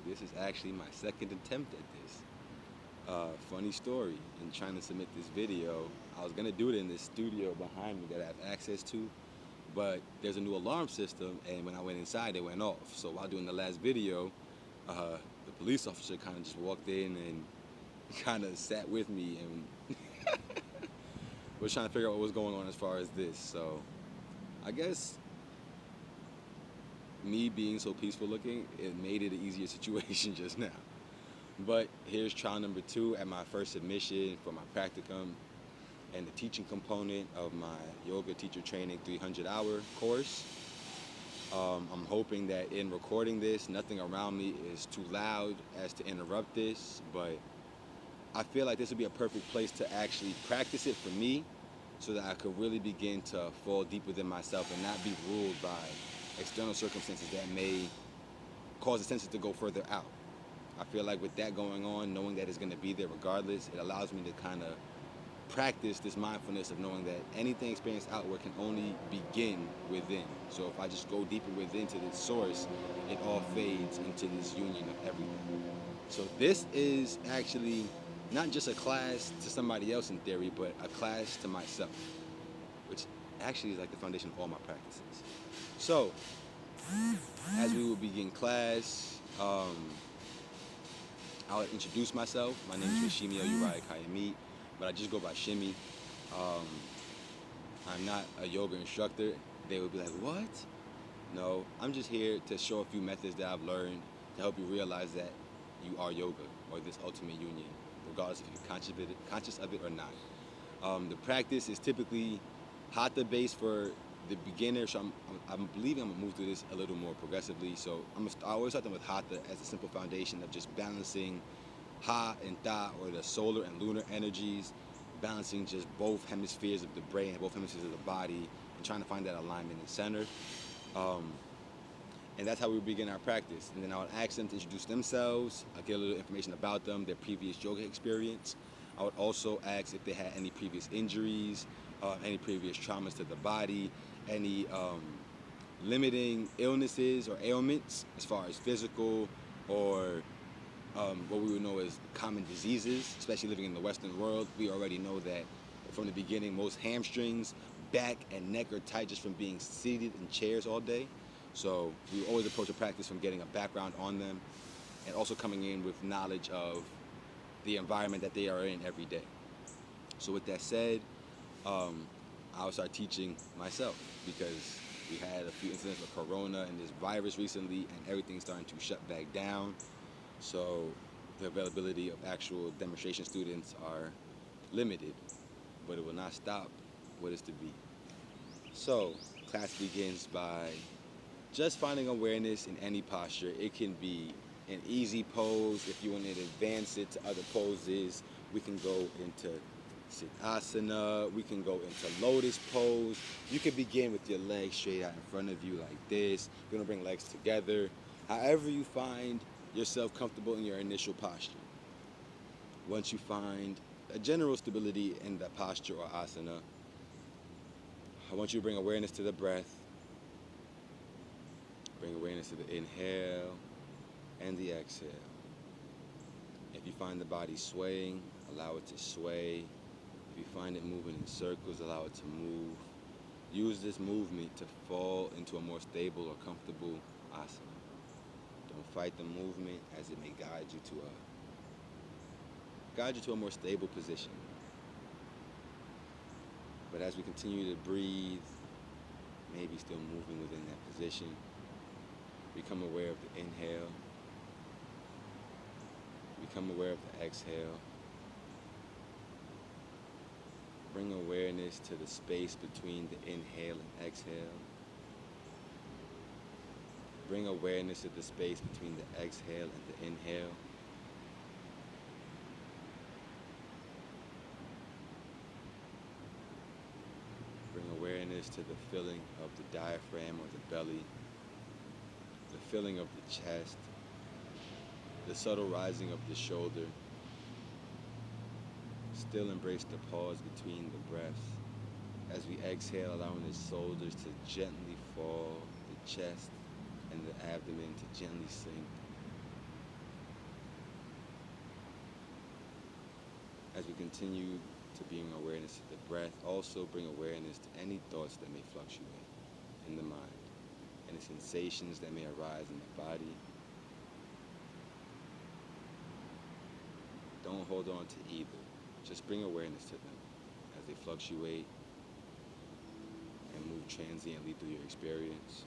This is actually my second attempt at this. Funny story, in trying to submit this video, I was gonna do it in this studio behind me that I have access to, but there's a new alarm system, and when I went inside, it went off. So while doing the last video, the police officer kind of just walked in and kind of sat with me and was trying to figure out what was going on as far as this. So I guess me being so peaceful looking, it made it an easier situation just now. But here's trial number 2 at my first submission for my practicum and the teaching component of my yoga teacher training 300-hour course. I'm hoping that in recording this, nothing around me is too loud as to interrupt this, but I feel like this would be a perfect place to actually practice it for me so that I could really begin to fall deep within myself and not be ruled by external circumstances that may cause the senses to go further out. I feel like with that going on, knowing that it's going to be there regardless, it allows me to kind of practice this mindfulness of knowing that anything experienced outward can only begin within. So if I just go deeper within to this source, it all fades into this union of everything. So this is actually not just a class to somebody else in theory, but a class to myself, which actually is like the foundation of all my practices. So as we will begin class, I'll introduce myself. My name is Rashimi Uriah Kayamit, but I just go by Shimmy. Um, I'm not a yoga instructor. They would be like, what? No, I'm just here to show a few methods that I've learned to help you realize that you are yoga or this ultimate union, regardless if you're conscious of it or not. The practice is typically hatha based for the beginner, so I'm believing I'm gonna move through this a little more progressively. So I always start them with hatha as a simple foundation of just balancing ha and da, or the solar and lunar energies, balancing just both hemispheres of the brain, both hemispheres of the body, and trying to find that alignment in center. Um, and that's how we begin our practice. And then I would ask them to introduce themselves, I get a little information about them, their previous yoga experience. I would also ask if they had any previous injuries, any previous traumas to the body, any limiting illnesses or ailments as far as physical or what we would know as common diseases, especially living in the Western world. We already know that from the beginning, most hamstrings, back, and neck are tight just from being seated in chairs all day. So we always approach a practice from getting a background on them and also coming in with knowledge of the environment that they are in every day. So with that said, I'll start teaching myself because we had a few incidents of corona and this virus recently, and everything's starting to shut back down. So the availability of actual demonstration students are limited, but it will not stop what is to be. So class begins by just finding awareness in any posture. It can be an easy pose. If you want to advance it to other poses, we can go into Siddhasana, we can go into lotus pose. You can begin with your legs straight out in front of you like this. You're gonna bring legs together. However you find yourself comfortable in your initial posture. Once you find a general stability in that posture or asana, I want you to bring awareness to the breath. Bring awareness to the inhale and the exhale. If you find the body swaying, allow it to sway. If you find it moving in circles, allow it to move. Use this movement to fall into a more stable or comfortable asana. Don't fight the movement, as it may guide you to a more stable position. But as we continue to breathe, maybe still moving within that position, become aware of the inhale. Become aware of the exhale. Bring awareness to the space between the inhale and exhale. Bring awareness to the space between the exhale and the inhale. Bring awareness to the filling of the diaphragm or the belly, the filling of the chest, the subtle rising of the shoulder. Still embrace the pause between the breaths. As we exhale, allowing the shoulders to gently fall, the chest and the abdomen to gently sink. As we continue to bring awareness to the breath, also bring awareness to any thoughts that may fluctuate in the mind, any sensations that may arise in the body. Don't hold on to either. Just bring awareness to them as they fluctuate and move transiently through your experience.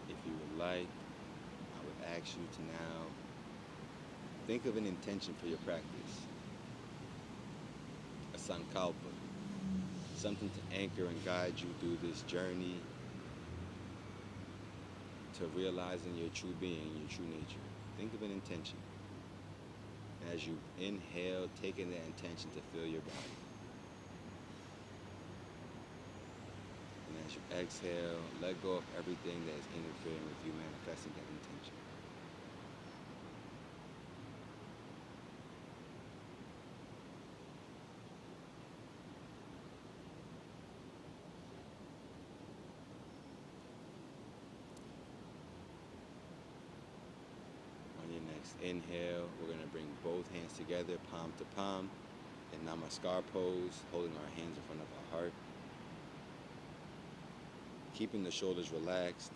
If you would like, I would ask you to now think of an intention for your practice, a sankalpa, something to anchor and guide you through this journey to realizing your true being, your true nature. Think of an intention. As you inhale, taking that intention to fill your body. And as you exhale, let go of everything that is interfering with you manifesting that intention. On your next inhale, we're going to bring both hands together, palm to palm, in Namaskar pose, holding our hands in front of our heart. Keeping the shoulders relaxed.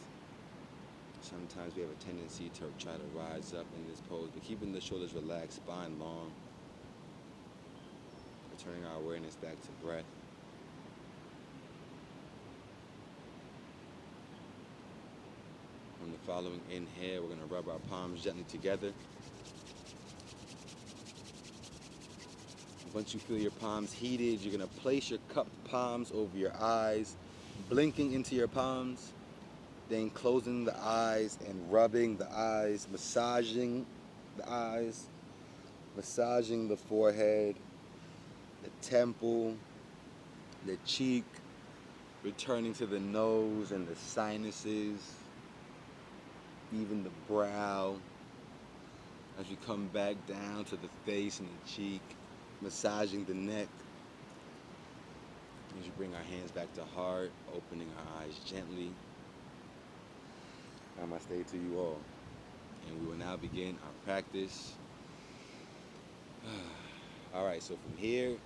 Sometimes we have a tendency to try to rise up in this pose, but keeping the shoulders relaxed, spine long. Returning our awareness back to breath. On the following inhale, we're going to rub our palms gently together. Once you feel your palms heated, you're going to place your cupped palms over your eyes, blinking into your palms, then closing the eyes and rubbing the eyes, massaging the eyes, massaging the forehead, the temple, the cheek, returning to the nose and the sinuses, even the brow. As we come back down to the face and the cheek, massaging the neck. As you bring our hands back to heart, opening our eyes gently. Namaste to you all. And we will now begin our practice. All right, so from here,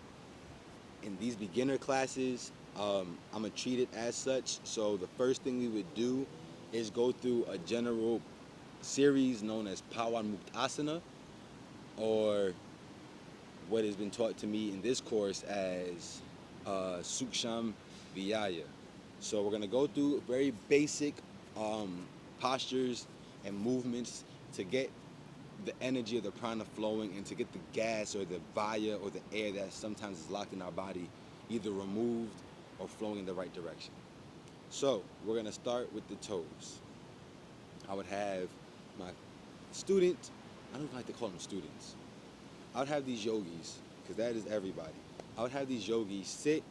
in these beginner classes, I'm going to treat it as such. So the first thing we would do is go through a general series known as Pawanmuktasana, or what has been taught to me in this course as Suksham Vyaya. So we're going to go through very basic postures and movements to get the energy of the prana flowing and to get the gas or the vaya or the air that sometimes is locked in our body either removed or flowing in the right direction. So we're going to start with the toes. I would have my student, I don't even like to call them students. I would have these yogis, because that is everybody. I would have these yogis sit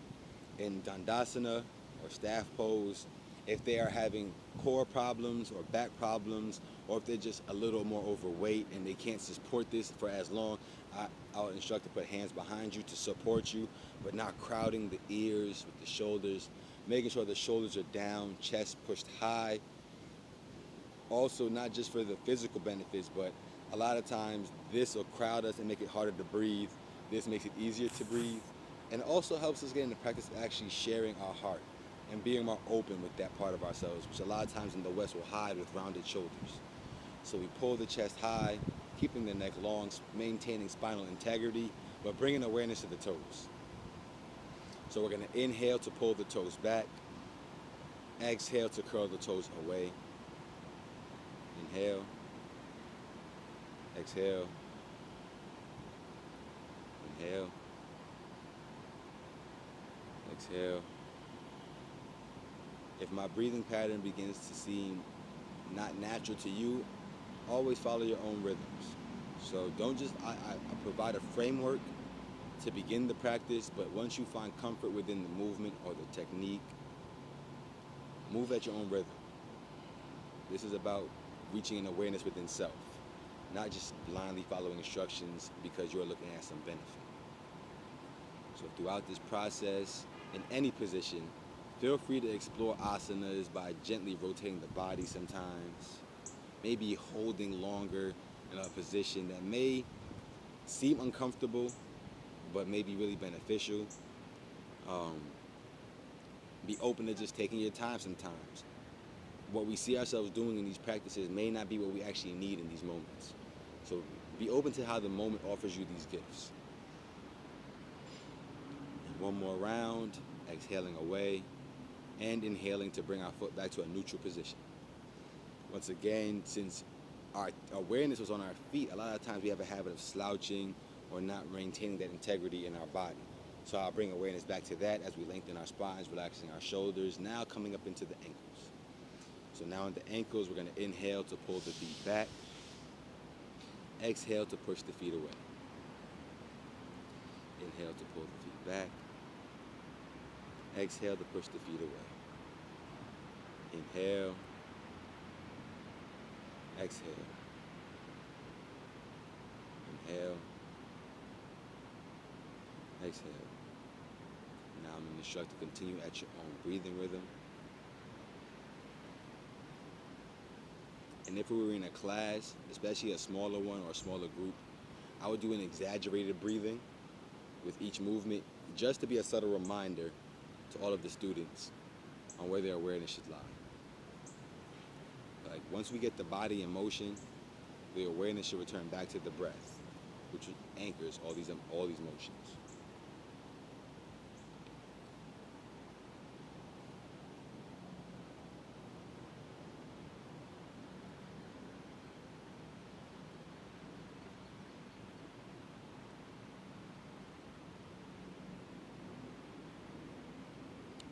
in Dandasana or staff pose if they are having core problems or back problems, or if they're just a little more overweight and they can't support this for as long. I would instruct to put hands behind you to support you, but not crowding the ears with the shoulders, making sure the shoulders are down, chest pushed high. Also, not just for the physical benefits, but a lot of times this will crowd us and make it harder to breathe. This makes it easier to breathe. And it also helps us get in the practice of actually sharing our heart and being more open with that part of ourselves, which a lot of times in the West will hide with rounded shoulders. So we pull the chest high, keeping the neck long, maintaining spinal integrity, but bringing awareness to the toes. So we're going to inhale to pull the toes back, exhale to curl the toes away. Inhale, exhale, inhale, exhale. If my breathing pattern begins to seem not natural to you, always follow your own rhythms. So don't just, I provide a framework to begin the practice, but once you find comfort within the movement or the technique, move at your own rhythm. This is about reaching an awareness within self. not just blindly following instructions because you're looking at some benefit. So throughout this process, in any position, feel free to explore asanas by gently rotating the body sometimes, maybe holding longer in a position that may seem uncomfortable, but may be really beneficial. Um, be open to just taking your time sometimes. What we see ourselves doing in these practices may not be what we actually need in these moments. So be open to how the moment offers you these gifts. And one more round, exhaling away and inhaling to bring our foot back to a neutral position. Once again, since our awareness was on our feet, a lot of times we have a habit of slouching or not maintaining that integrity in our body. So I'll bring awareness back to that as we lengthen our spines, relaxing our shoulders, now coming up into the ankles. So now in the ankles, we're going to inhale to pull the feet back. Exhale to push the feet away. Inhale to pull the feet back. Exhale to push the feet away. Inhale. Exhale. Inhale. Exhale. Now I'm going to instruct to continue at your own breathing rhythm. And if we were in a class, especially a smaller one or a smaller group, I would do an exaggerated breathing with each movement just to be a subtle reminder to all of the students on where their awareness should lie. Like once we get the body in motion, the awareness should return back to the breath, which anchors all these motions.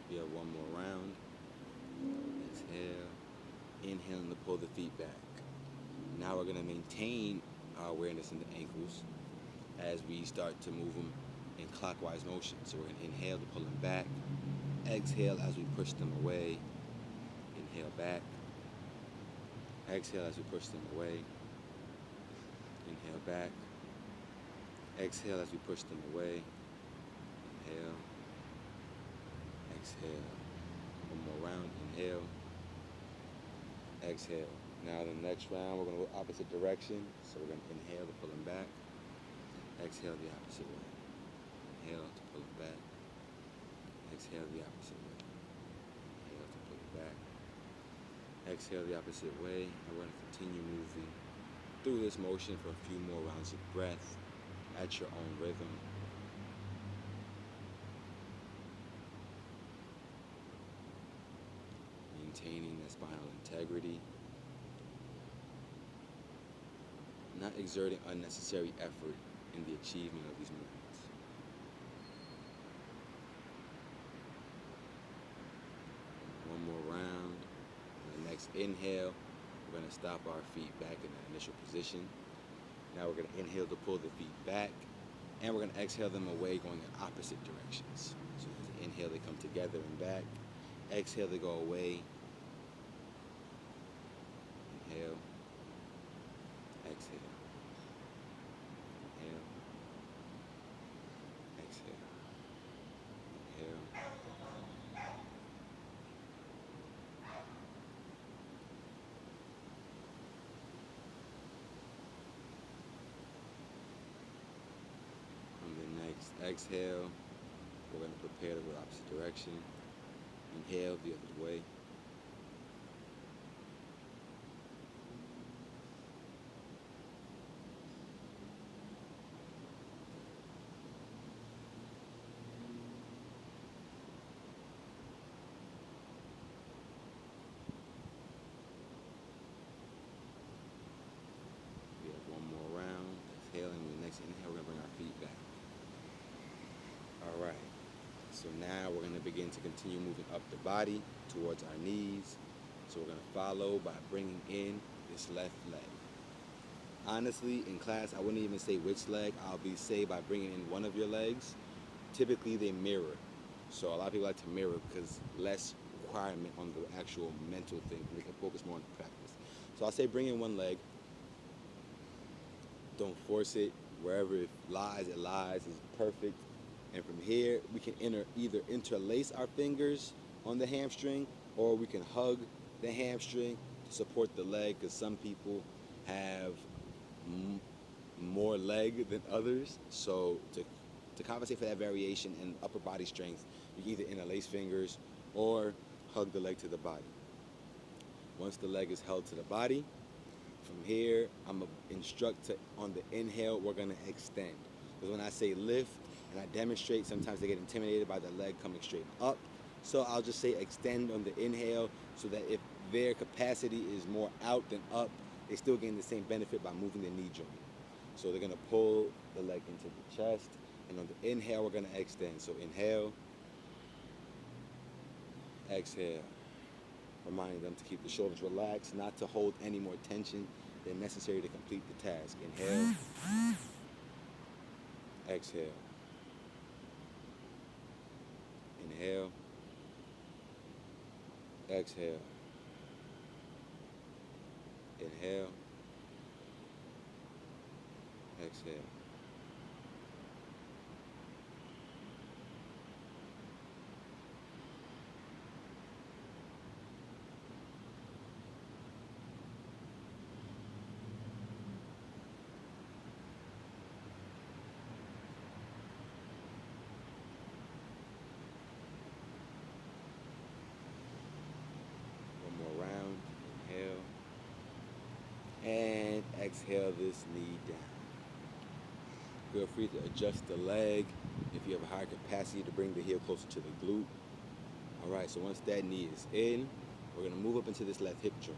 We have one more round. Exhale. Inhaling to pull the feet back. Now we're going to maintain our awareness in the ankles as we start to move them in clockwise motion. So we're going to inhale to pull them back. Exhale as we push them away. Inhale back. Exhale as we push them away. Inhale back. Exhale as we push them away. Inhale. Exhale. One more round. Inhale. Exhale. Now the next round, we're going to go opposite direction. So we're going to inhale to pull them back. Exhale the opposite way. Inhale to pull them back. Exhale the opposite way. Inhale to pull it back. Exhale the opposite way. And we're going to continue moving through this motion for a few more rounds of breath at your own rhythm. Maintaining that spinal integrity. Not exerting unnecessary effort in the achievement of these movements. One more round. On the next inhale, we're going to stop our feet back in the initial position. Now we're going to inhale to pull the feet back, and we're going to exhale them away, going in opposite directions. So as inhale, they come together and back. Exhale, they go away. Inhale. Exhale. Inhale. Exhale. Inhale. On the next exhale, we're going to prepare to go the opposite direction. Inhale the other way. We have one more round. Exhaling. The next inhale, we're going to bring our feet back. All right. So now we're going to begin to continue moving up the body towards our knees. So we're going to follow by bringing in this left leg. Honestly, in class, I wouldn't even say which leg. I'll be say by bringing in one of your legs. Typically, they mirror. So a lot of people like to mirror because less requirement on the actual mental thing. They can focus more on the practice. So I'll say bring in one leg. Don't force it. Wherever it lies, it lies. It's perfect. And from here, we can either interlace our fingers on the hamstring, or we can hug the hamstring to support the leg, because some people have more leg than others. So to compensate for that variation in upper body strength, you can either interlace fingers or hug the leg to the body. Once the leg is held to the body, from here, I'm going to instruct on the inhale, we're going to extend. Because when I say lift and I demonstrate, sometimes they get intimidated by the leg coming straight up. So I'll just say extend on the inhale, so that if their capacity is more out than up, they still gain the same benefit by moving the knee joint. So they're going to pull the leg into the chest, and on the inhale, we're going to extend. So inhale, exhale. Reminding them to keep the shoulders relaxed, not to hold any more tension than necessary to complete the task. Inhale, exhale. Inhale, exhale. Inhale, exhale. One more round. Inhale. And exhale this knee down. Feel free to adjust the leg if you have a higher capacity to bring the heel closer to the glute. All right, so once that knee is in, we're going to move up into this left hip joint.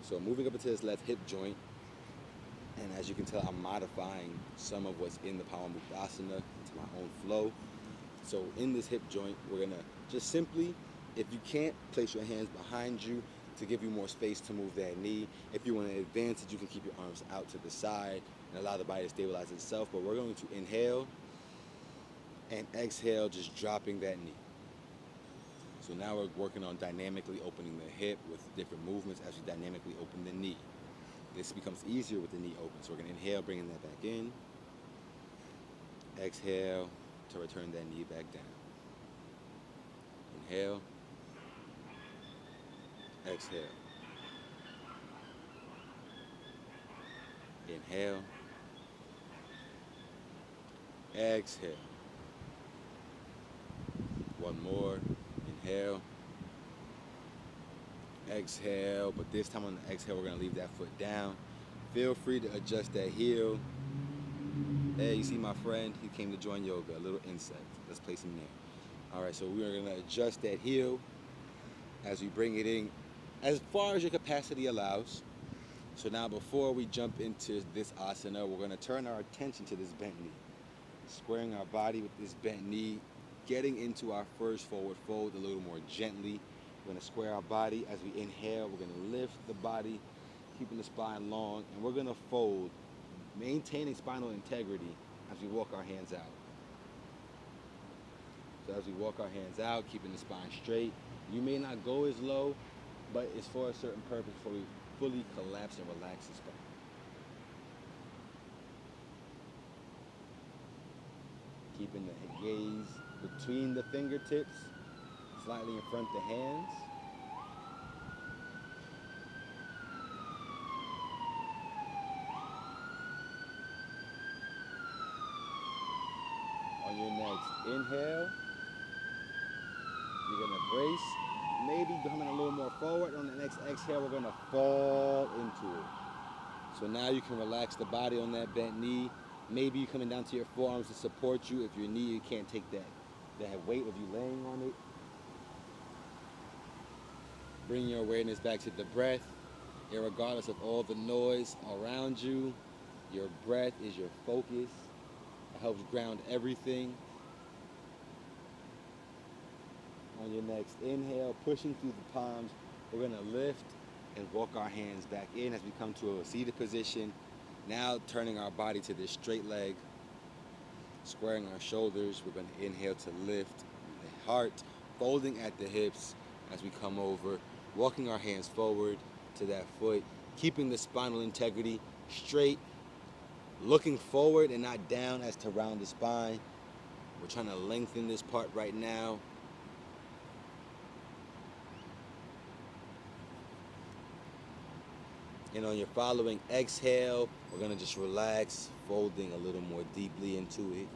So moving up into this left hip joint, and as you can tell, I'm modifying some of what's in the Pramuktasana to my own flow. So in this hip joint, we're going to just simply, if you can't, place your hands behind you to give you more space to move that knee. If you want to advance it, you can keep your arms out to the side and allow the body to stabilize itself. But we're going to inhale and exhale, just dropping that knee. So now we're working on dynamically opening the hip with different movements as we dynamically open the knee. This becomes easier with the knee open. So we're going to inhale, bringing that back in. Exhale to return that knee back down. Inhale. Exhale. Inhale. Exhale. One more. Inhale. Exhale, but this time on the exhale, we're going to leave that foot down. Feel free to adjust that heel. Hey, you see my friend? He came to join yoga, a little insect. Let's place him there. All right, so we are going to adjust that heel as we bring it in as far as your capacity allows. So now before we jump into this asana, we're going to turn our attention to this bent knee. Squaring our body with this bent knee, getting into our first forward fold a little more gently. We're going to square our body. As we inhale, we're going to lift the body, keeping the spine long, and we're going to fold, maintaining spinal integrity as we walk our hands out. So as we walk our hands out, keeping the spine straight, you may not go as low, but it's for a certain purpose before we fully collapse and relax the spine. Keeping the gaze between the fingertips, slightly in front of the hands. On your next inhale, you're going to brace, maybe coming a little more forward. On the next exhale, we're going to fall into it. So now you can relax the body on that bent knee. Maybe you're coming down to your forearms to support you. If your knee, you can't take that weight of you laying on it. Bring your awareness back to the breath. Irregardless of all the noise around you, your breath is your focus. It helps ground everything. On your next inhale, pushing through the palms, we're going to lift and walk our hands back in as we come to a seated position. Now turning our body to this straight leg, squaring our shoulders. We're going to inhale to lift the heart, folding at the hips as we come over, walking our hands forward to that foot, keeping the spinal integrity straight. looking forward and not down as to round the spine. We're trying to lengthen this part right now. And on your following exhale, we're going to just relax, folding a little more deeply into it.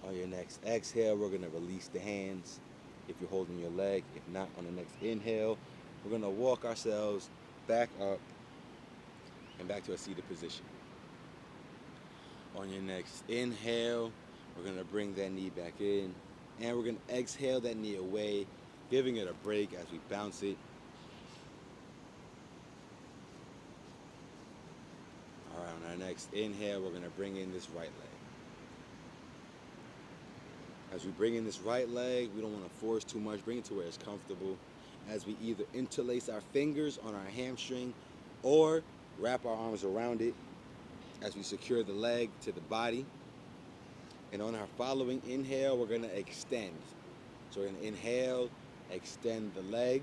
On your next exhale, we're going to release the hands if you're holding your leg. If not, on the next inhale, we're going to walk ourselves back up and back to a seated position. On your next inhale, we're going to bring that knee back in, and we're going to exhale that knee away, giving it a break as we bounce it. All right, on our next inhale, we're going to bring in this right leg. As we bring in this right leg, we don't want to force too much. Bring it to where it's comfortable. As we either interlace our fingers on our hamstring or wrap our arms around it as we secure the leg to the body. And on our following inhale, we're going to extend. So we're going to inhale, extend the leg.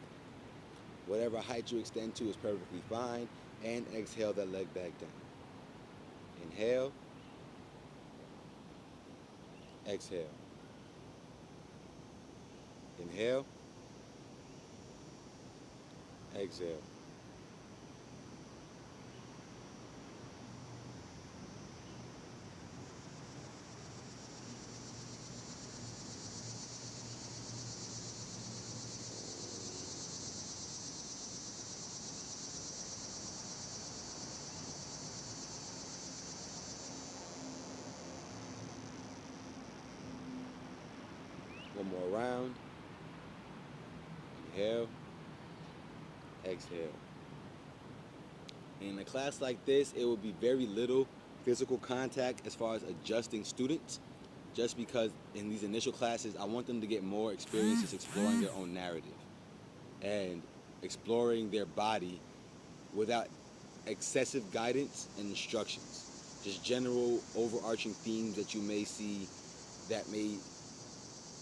Whatever height you extend to is perfectly fine. And exhale that leg back down. Inhale. Exhale. Inhale. Exhale. One more round. Inhale. Exhale. In a class like this, it will be very little physical contact as far as adjusting students, just because in these initial classes, I want them to get more experiences exploring their own narrative and exploring their body without excessive guidance and instructions. Just general overarching themes that you may see that may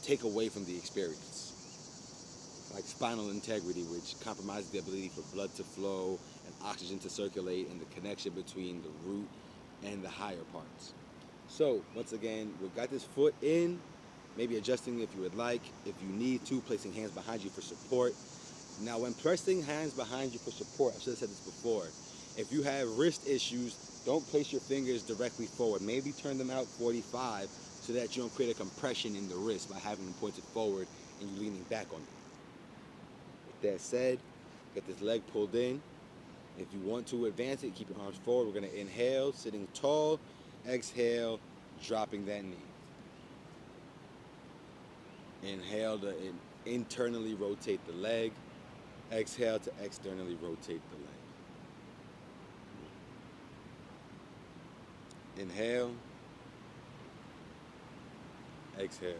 take away from the experience. Like spinal integrity, which compromises the ability for blood to flow and oxygen to circulate, and the connection between the root and the higher parts. So, once again, we've got this foot in, maybe adjusting if you would like. If you need to, placing hands behind you for support. Now, when pressing hands behind you for support, I should have said this before, if you have wrist issues, don't place your fingers directly forward. Maybe turn them out 45 so that you don't create a compression in the wrist by having them pointed forward and you leaning back on them. With that said, get this leg pulled in. If you want to advance it, keep your arms forward. We're going to inhale, sitting tall. Exhale, dropping that knee. Inhale to internally rotate the leg. Exhale to externally rotate the leg. Inhale. Exhale.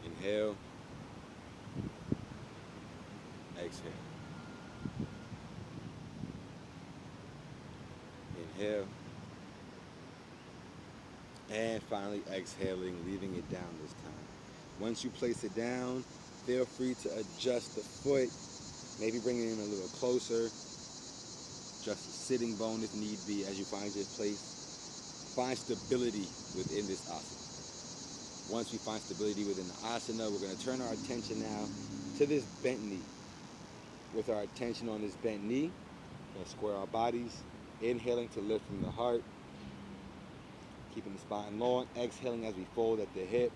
Inhale. Exhale. Inhale. And finally exhaling, leaving it down this time. Once you place it down, feel free to adjust the foot, maybe bring it in a little closer. Adjust the sitting bone if need be as you find your place. Find stability within this asana. Once we find stability within the asana, we're going to turn our attention now to this bent knee. With our attention on this bent knee, we're going to square our bodies, inhaling to lift from the heart, keeping the spine long, exhaling as we fold at the hip,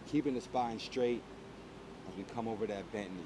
keeping the spine straight as we come over that bent knee.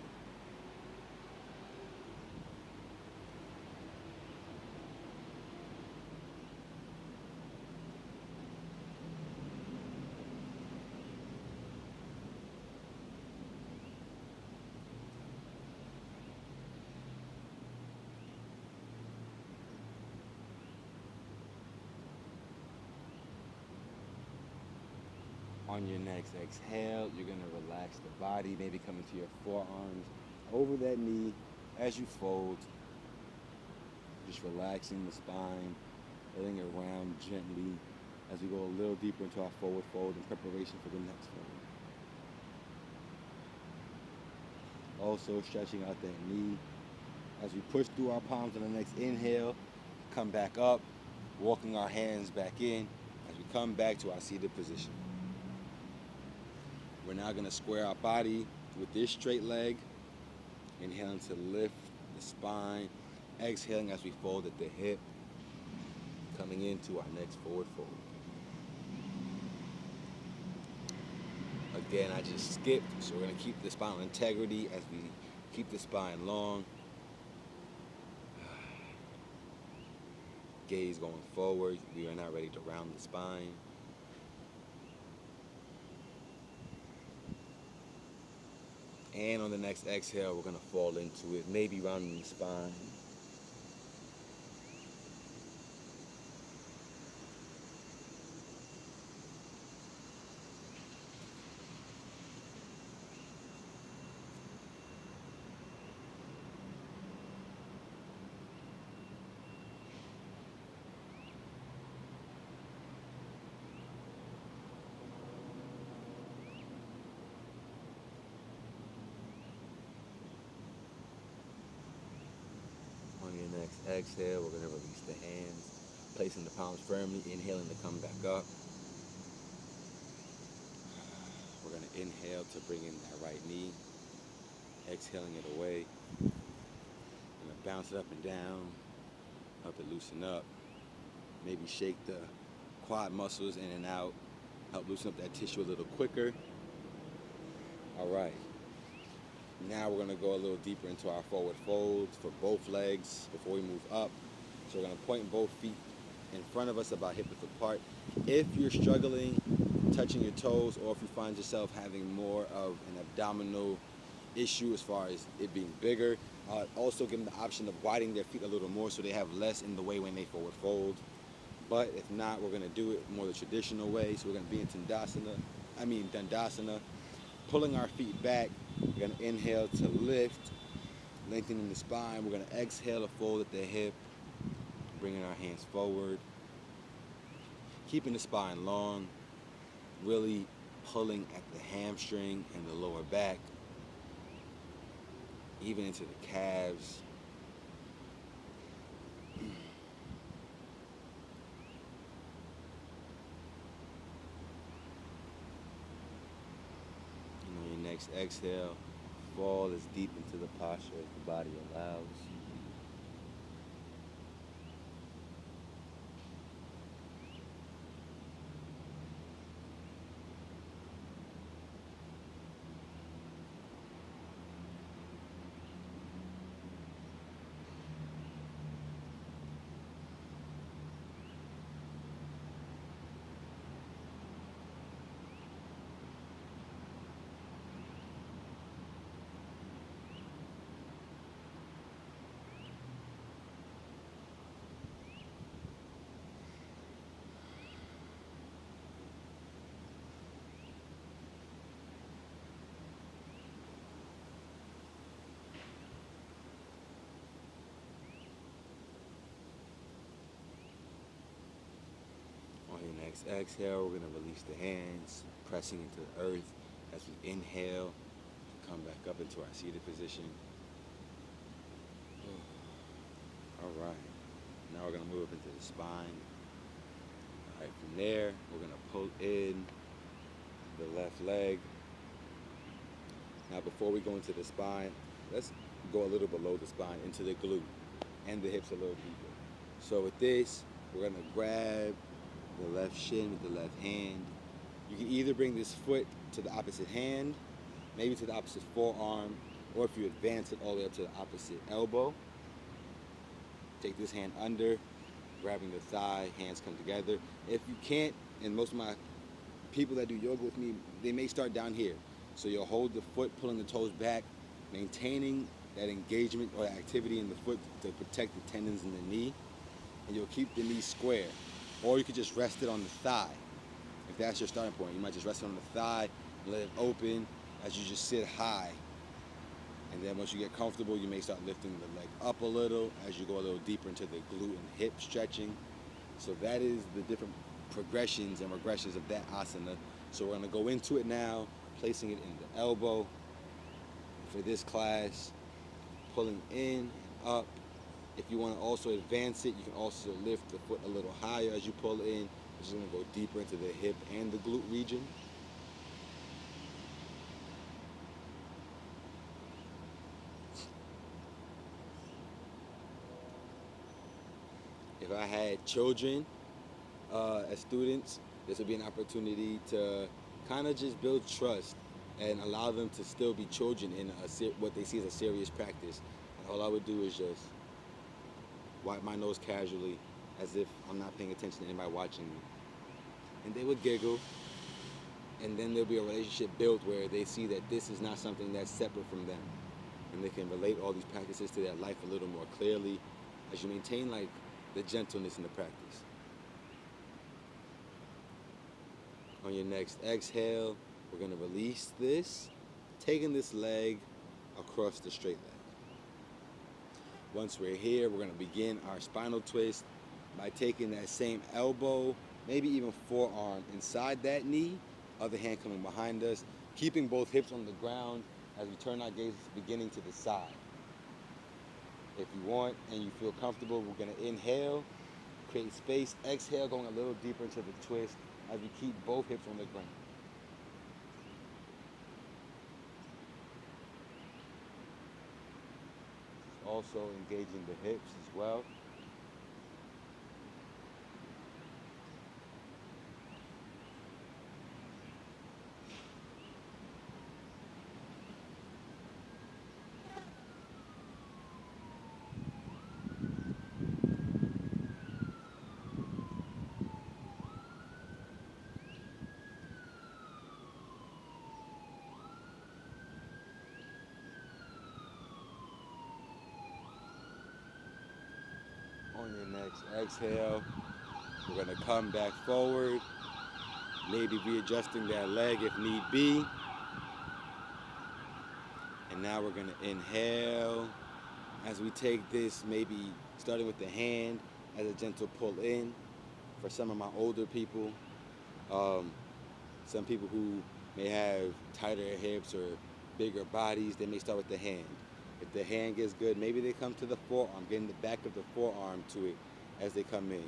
On your next exhale, you're going to relax the body, maybe come into your forearms over that knee as you fold, just relaxing the spine, letting it round gently as we go a little deeper into our forward fold in preparation for the next fold. Also stretching out that knee as we push through our palms on the next inhale, come back up, walking our hands back in as we come back to our seated position. We're now going to square our body with this straight leg, inhaling to lift the spine, exhaling as we fold at the hip, coming into our next forward fold. Again, I just skipped, so we're going to keep the spinal integrity as we keep the spine long. Gaze going forward. We are now ready to round the spine. And on the next exhale, we're going to fall into it, maybe rounding the spine. On your next exhale, we're going to release the hands, placing the palms firmly, inhaling to come back up. We're going to inhale to bring in that right knee, exhaling it away. Going to bounce it up and down, help it loosen up. Maybe shake the quad muscles in and out, help loosen up that tissue a little quicker. All right. Now we're going to go a little deeper into our forward folds for both legs before we move up. So we're going to point both feet in front of us about hip width apart. If you're struggling touching your toes, or if you find yourself having more of an abdominal issue as far as it being bigger, also give them the option of widening their feet a little more so they have less in the way when they forward fold. But if not, we're going to do it more the traditional way. So we're going to be in Dandasana, pulling our feet back. We're going to inhale to lift, lengthening the spine. We're going to exhale to fold at the hip, bringing our hands forward, keeping the spine long, really pulling at the hamstring and the lower back, even into the calves. And on your next exhale, fall as deep into the posture as the body allows. On your next exhale, we're going to release the hands, pressing into the earth as we inhale, come back up into our seated position. All right, now we're going to move up into the spine. All right, from there, we're going to pull in the left leg. Now, before we go into the spine, let's go a little below the spine into the glute and the hips a little deeper. So with this, we're going to grab the left shin with the left hand. You can either bring this foot to the opposite hand, maybe to the opposite forearm, or if you advance it all the way up to the opposite elbow, take this hand under, grabbing the thigh, hands come together. If you can't, and most of my people that do yoga with me, they may start down here. So you'll hold the foot, pulling the toes back, maintaining that engagement or activity in the foot to protect the tendons in the knee, and you'll keep the knee square. Or you could just rest it on the thigh If that's your starting point, you might just rest on the thigh, let it open as you just sit high. And then once you get comfortable, you may start lifting the leg up a little as you go a little deeper into the glute and hip stretching. So that is the different progressions and regressions of that asana. So we're going to go into it now, placing it in the elbow. For this class, pulling in and up. If you want to also advance it, you can also lift the foot a little higher as you pull in, which is going to go deeper into the hip and the glute region. If I had children as students, this would be an opportunity to kind of just build trust and allow them to still be children in what they see as a serious practice. And all I would do is just wipe my nose casually as if I'm not paying attention to anybody watching me. And they would giggle, and then there'll be a relationship built where they see that this is not something that's separate from them. And they can relate all these practices to their life a little more clearly as you maintain like the gentleness in the practice. On your next exhale, we're going to release this, taking this leg across the straight leg. Once we're here, we're going to begin our spinal twist by taking that same elbow, maybe even forearm inside that knee, other hand coming behind us, keeping both hips on the ground as we turn our gaze beginning to the side. If you want and you feel comfortable, we're going to inhale, create space, exhale, going a little deeper into the twist as we keep both hips on the ground. Also engaging the hips as well. On your next exhale, we're going to come back forward, maybe readjusting that leg if need be. And now we're going to inhale as we take this, maybe starting with the hand as a gentle pull in. For some of my older people, some people who may have tighter hips or bigger bodies, they may start with the hand. If the hand gets good, maybe they come to the forearm, getting the back of the forearm to it as they come in.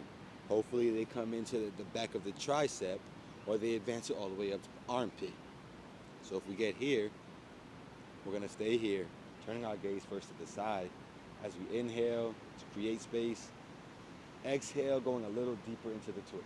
Hopefully they come into the back of the tricep, or they advance it all the way up to the armpit. So if we get here, we're going to stay here, turning our gaze first to the side as we inhale to create space. Exhale, going a little deeper into the twist.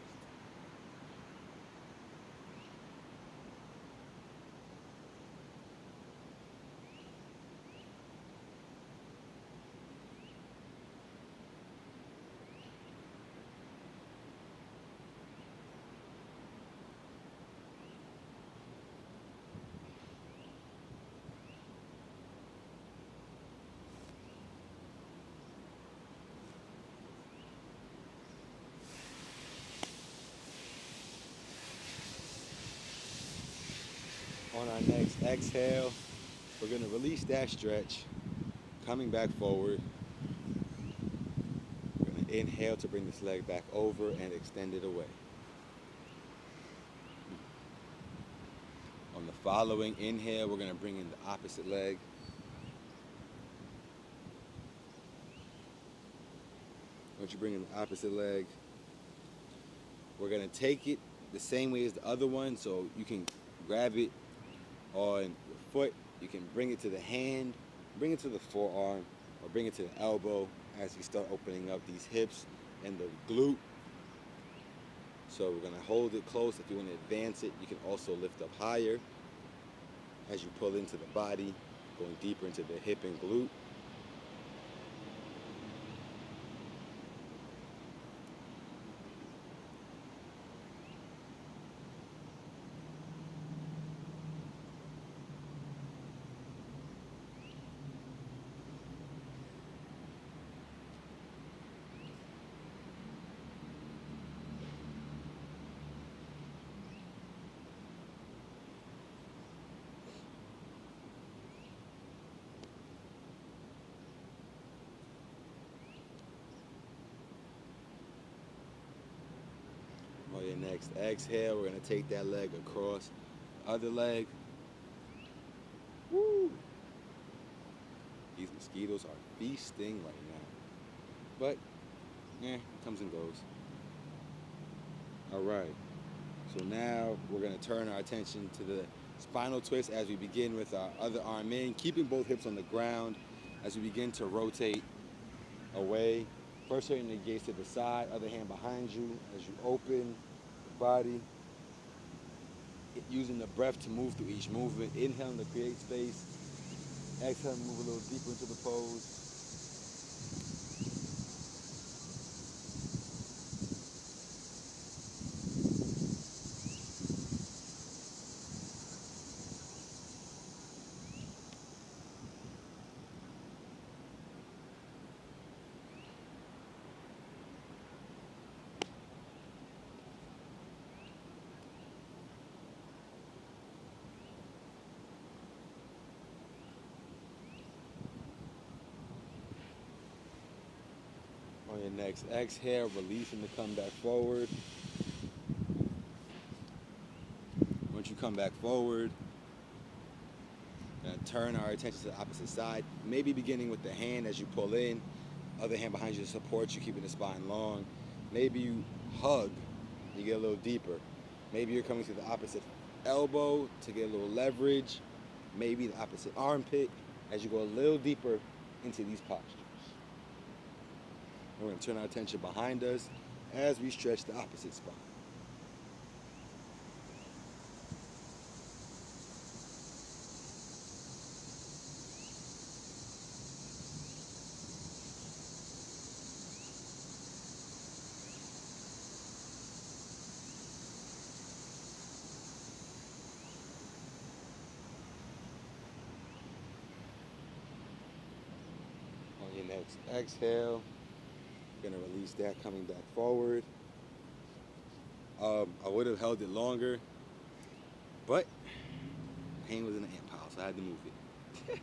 On our next exhale, we're going to release that stretch, coming back forward. We're going to inhale to bring this leg back over and extend it away. On the following inhale, we're going to bring in the opposite leg. Once you bring in the opposite leg, we're going to take it the same way as the other one, so you can grab it on your foot, you can bring it to the hand, bring it to the forearm, or bring it to the elbow as you start opening up these hips and the glute. So we're going to hold it close. If you want to advance it, you can also lift up higher as you pull into the body, going deeper into the hip and glute. next exhale, we're gonna take that leg across the other leg. Woo! These mosquitoes are feasting right now. But, it comes and goes. All right. So now we're gonna turn our attention to the spinal twist as we begin with our other arm in, keeping both hips on the ground as we begin to rotate away. First turning the gaze to the side, other hand behind you as you open the body, using the breath to move through each movement. Inhaling to create space, exhaling to move a little deeper into the pose. On your next exhale, releasing to come back forward. Once you come back forward, gonna turn our attention to the opposite side, maybe beginning with the hand as you pull in, other hand behind you to support you, keeping the spine long. Maybe you hug, you get a little deeper. Maybe you're coming to the opposite elbow to get a little leverage. Maybe the opposite armpit as you go a little deeper into these postures. And we're gonna turn our attention behind us as we stretch the opposite spine. On your next exhale, you're gonna release that, coming back forward. I would have held it longer, but pain was in the ant pile, so I had to move it.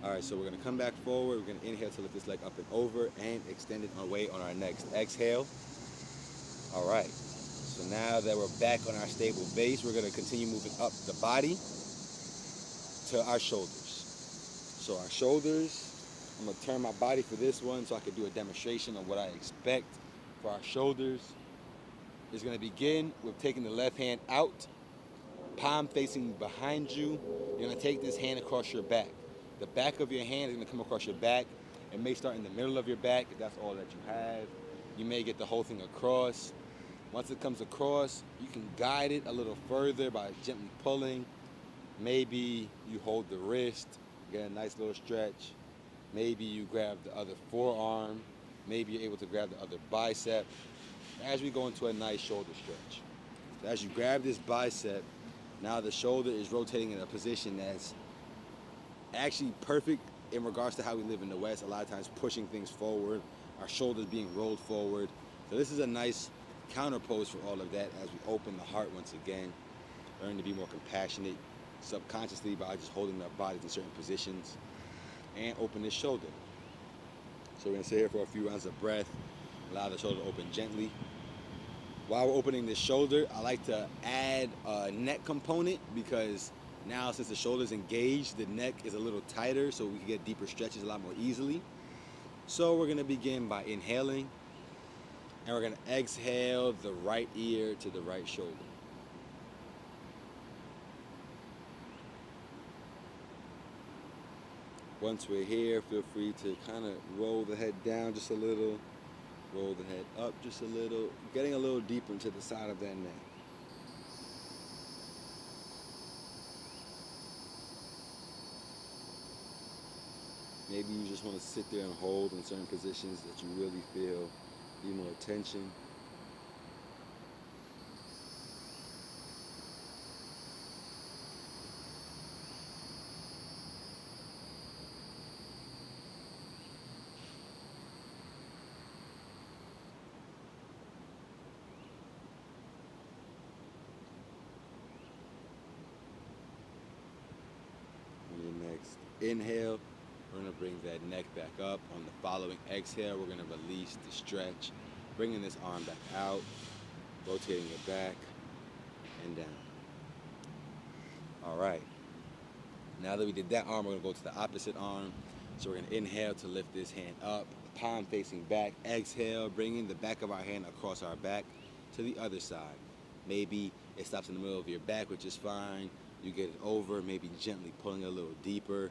All right, so we're gonna come back forward. We're gonna inhale to lift this leg up and over and extend it away on our next exhale. All right, so now that we're back on our stable base, we're gonna continue moving up the body to our shoulders. So our shoulders, I'm gonna turn my body for this one so I can do a demonstration of what I expect for our shoulders. It's gonna begin with taking the left hand out, palm facing behind you. You're gonna take this hand across your back. The back of your hand is gonna come across your back. It may start in the middle of your back if that's all that you have. You may get the whole thing across. Once it comes across, you can guide it a little further by gently pulling. Maybe you hold the wrist, get a nice little stretch. Maybe you grab the other forearm. Maybe you're able to grab the other bicep as we go into a nice shoulder stretch. So as you grab this bicep, now the shoulder is rotating in a position that's actually perfect in regards to how we live in the West. A lot of times pushing things forward, our shoulders being rolled forward. So this is a nice counterpose for all of that as we open the heart once again. Learn to be more compassionate subconsciously by just holding our bodies in certain positions and open this shoulder. So we're gonna sit here for a few rounds of breath, allow the shoulder to open gently. While we're opening this shoulder, I like to add a neck component because now since the shoulder's engaged, the neck is a little tighter so we can get deeper stretches a lot more easily. So we're gonna begin by inhaling and we're gonna exhale the right ear to the right shoulder. Once we're here, feel free to kind of roll the head down just a little, roll the head up just a little, getting a little deeper into the side of that neck. Maybe you just want to sit there and hold in certain positions that you really feel need more attention. On your next inhale, we're going to bring that neck back up. On the following exhale, we're going to release the stretch, bringing this arm back out. rotating your back and down. All right. Now that we did that arm, we're gonna go to the opposite arm. So we're gonna inhale to lift this hand up, palm facing back. Exhale, bringing the back of our hand across our back to the other side. Maybe it stops in the middle of your back, which is fine. You get it over, maybe gently pulling a little deeper,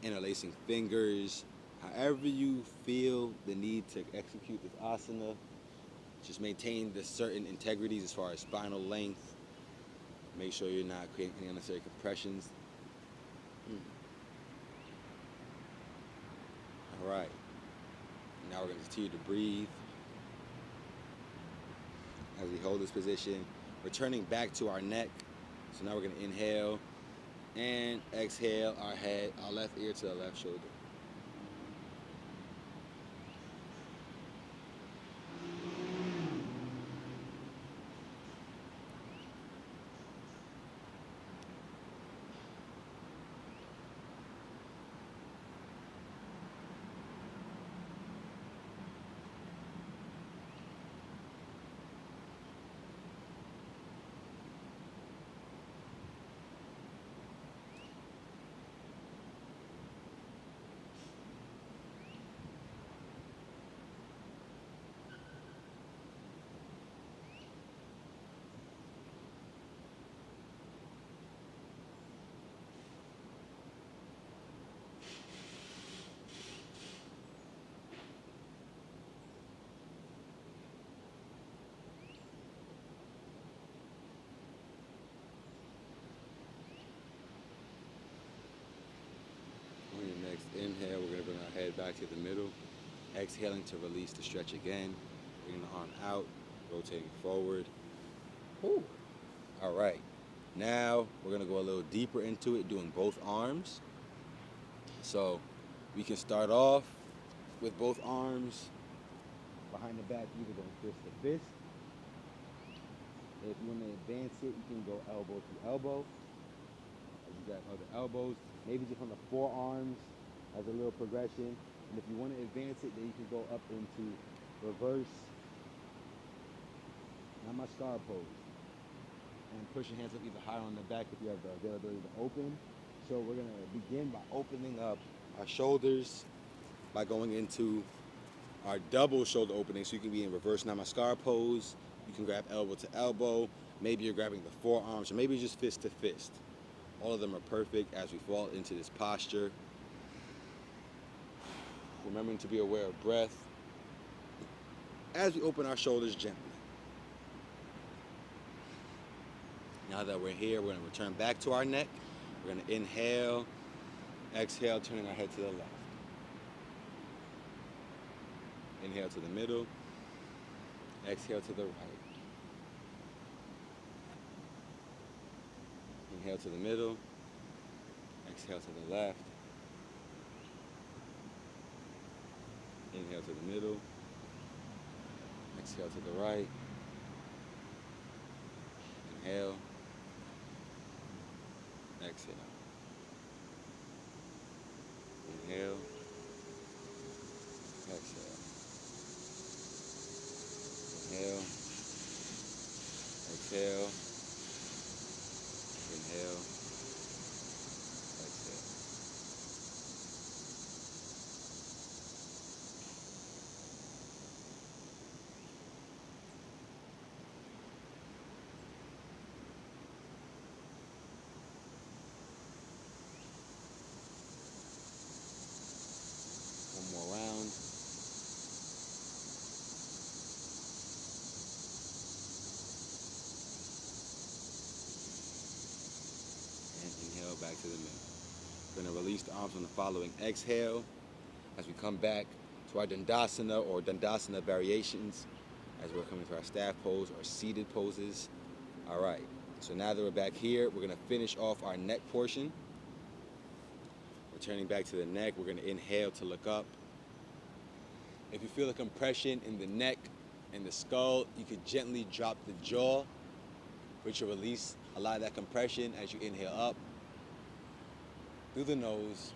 interlacing fingers. However you feel the need to execute this asana, just maintain the certain integrities as far as spinal length. Make sure you're not creating any unnecessary compressions. All right. Now we're going to continue to breathe as we hold this position. Returning back to our neck. So now we're going to inhale and exhale our head, our left ear to the left shoulder. On your next inhale, we're going to bring our head back to the middle. Exhaling to release the stretch again. Bringing the arm out, rotating forward. Whew. All right. Now we're going to go a little deeper into it, doing both arms. So we can start off with both arms behind the back, either going fist to fist. If you want to advance it, you can go elbow to elbow. As you grab other elbows, maybe just on the forearms as a little progression. And if you want to advance it, then you can go up into reverse namaskar pose. And push your hands up either higher on the back if you have the availability to open. So we're going to begin by opening up our shoulders by going into our double shoulder opening. So you can be in reverse namaskar pose. You can grab elbow to elbow. Maybe you're grabbing the forearms, or maybe just fist to fist. All of them are perfect as we fall into this posture. Remembering to be aware of breath as we open our shoulders gently. Now that we're here, we're going to return back to our neck. We're going to inhale, exhale, turning our head to the left. Inhale to the middle, exhale to the right. Inhale to the middle, exhale to the left. Inhale to the middle, exhale to the right. Inhale, exhale. Inhale, exhale. Inhale, exhale, inhale, exhale. One more round. And inhale back to the middle. We're going to release the arms on the following exhale as we come back to our Dandasana or Dandasana variations as we're coming to our staff pose or seated poses. All right, so now that we're back here, we're going to finish off our neck portion. Returning back to the neck, we're going to inhale to look up. If you feel a compression in the neck and the skull, you could gently drop the jaw, which will release a lot of that compression as you inhale up through the nose.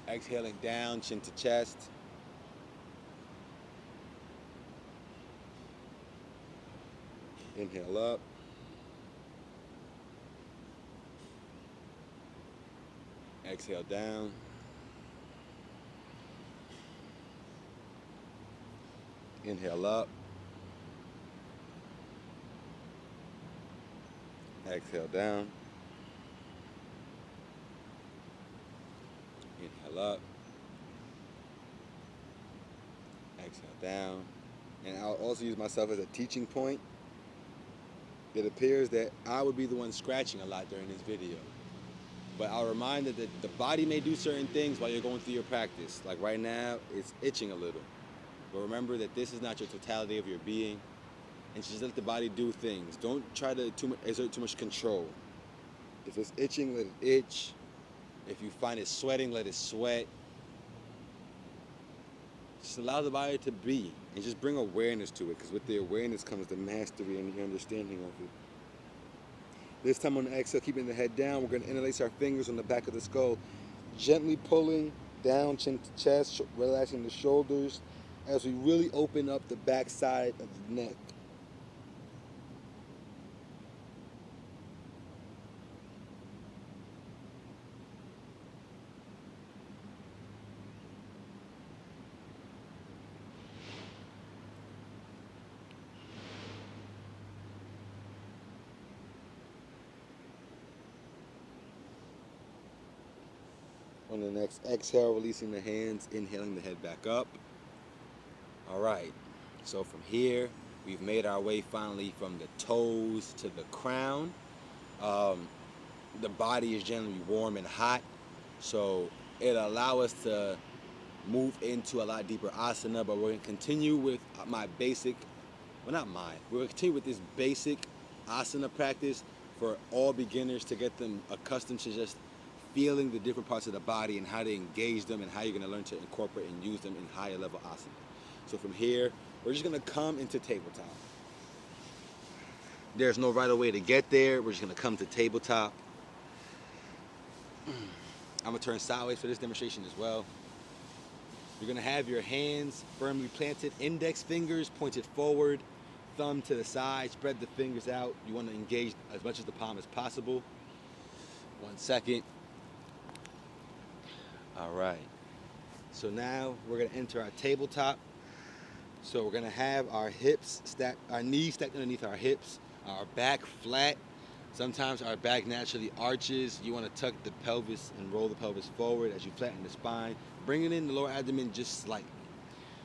Exhaling down, chin to chest. Inhale up. Exhale down. Inhale up. Exhale down. Inhale up. Exhale down. And I'll also use myself as a teaching point. It appears that I would be the one scratching a lot during this video. But I'll remind that the body may do certain things while you're going through your practice. Like right now, it's itching a little. But remember that this is not your totality of your being. And just let the body do things. Don't try to exert too much control. If it's itching, let it itch. If you find it sweating, let it sweat. Just allow the body to be. And just bring awareness to it. Because with the awareness comes the mastery and the understanding of it. This time on the exhale, keeping the head down, we're going to interlace our fingers on the back of the skull, gently pulling down chin to chest, relaxing the shoulders as we really open up the back side of the neck. On the next exhale, releasing the hands, inhaling the head back up. All right, so from here, we've made our way finally from the toes to the crown. The body is generally warm and hot, so it'll allow us to move into a lot deeper asana, but we're going to continue with my basic, well, not mine, we're going to continue with this basic asana practice for all beginners to get them accustomed to just feeling the different parts of the body and how to engage them and how you're going to learn to incorporate and use them in higher level asana. So from here, we're just going to come into tabletop. There's no right way to get there. We're just going to come to tabletop. I'm going to turn sideways for this demonstration as well. You're going to have your hands firmly planted, index fingers pointed forward, thumb to the side, spread the fingers out. You want to engage as much of the palm as possible. 1 second. All right. So now we're going to enter our tabletop. So we're going to have our hips stacked, our knees stacked underneath our hips, our back flat. Sometimes our back naturally arches. You want to tuck the pelvis and roll the pelvis forward as you flatten the spine, bringing in the lower abdomen just slightly.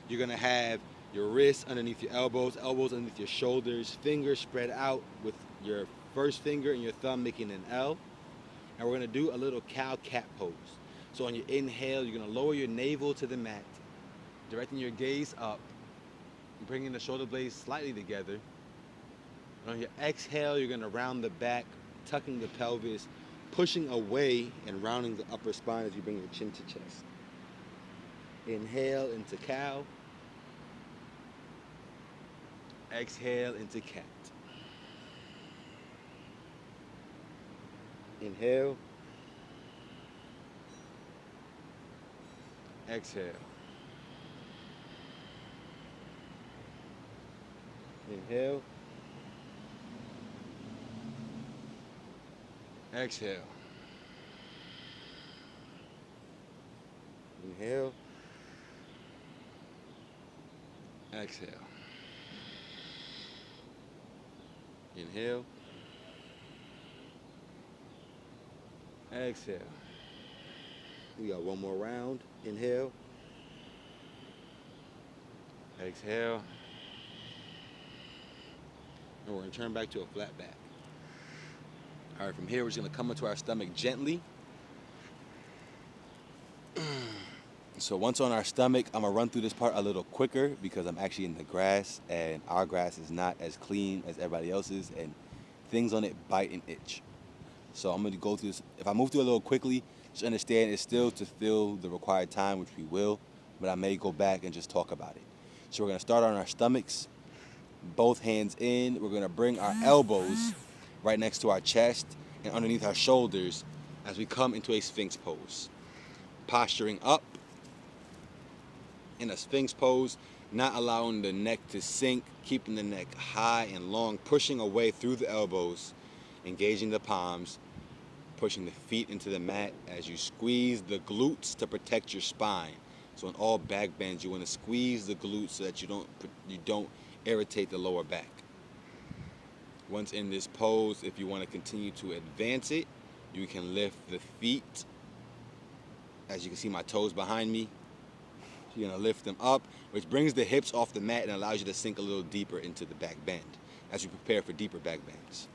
You're going to have your wrists underneath your elbows, elbows underneath your shoulders, fingers spread out with your first finger and your thumb making an L. And we're going to do a little cow-cat pose. So on your inhale, you're going to lower your navel to the mat, directing your gaze up, bringing the shoulder blades slightly together. And on your exhale, you're going to round the back, tucking the pelvis, pushing away and rounding the upper spine as you bring your chin to chest. Inhale into cow. Exhale into cat. Inhale. Exhale. Inhale. Exhale. Inhale. Exhale. Inhale. Exhale. We got one more round. Inhale. Exhale. And we're going to turn back to a flat back. All right, from here, we're just going to come into our stomach gently. So once on our stomach, I'm going to run through this part a little quicker because I'm actually in the grass, and our grass is not as clean as everybody else's, and things on it bite and itch. So I'm going to go through this. If I move through it a little quickly, just understand it's still to fill the required time, which we will, but I may go back and just talk about it. So we're going to start on our stomachs, both hands in. We're going to bring our elbows right next to our chest and underneath our shoulders as we come into a Sphinx pose. Posturing up in a Sphinx pose, not allowing the neck to sink, keeping the neck high and long, pushing away through the elbows, engaging the palms, pushing the feet into the mat as you squeeze the glutes to protect your spine. So in all back bends, you want to squeeze the glutes so that you don't irritate the lower back. Once in this pose, if you want to continue to advance it, you can lift the feet. As you can see my toes behind me, you're going to lift them up, which brings the hips off the mat and allows you to sink a little deeper into the back bend as you prepare for deeper back bends.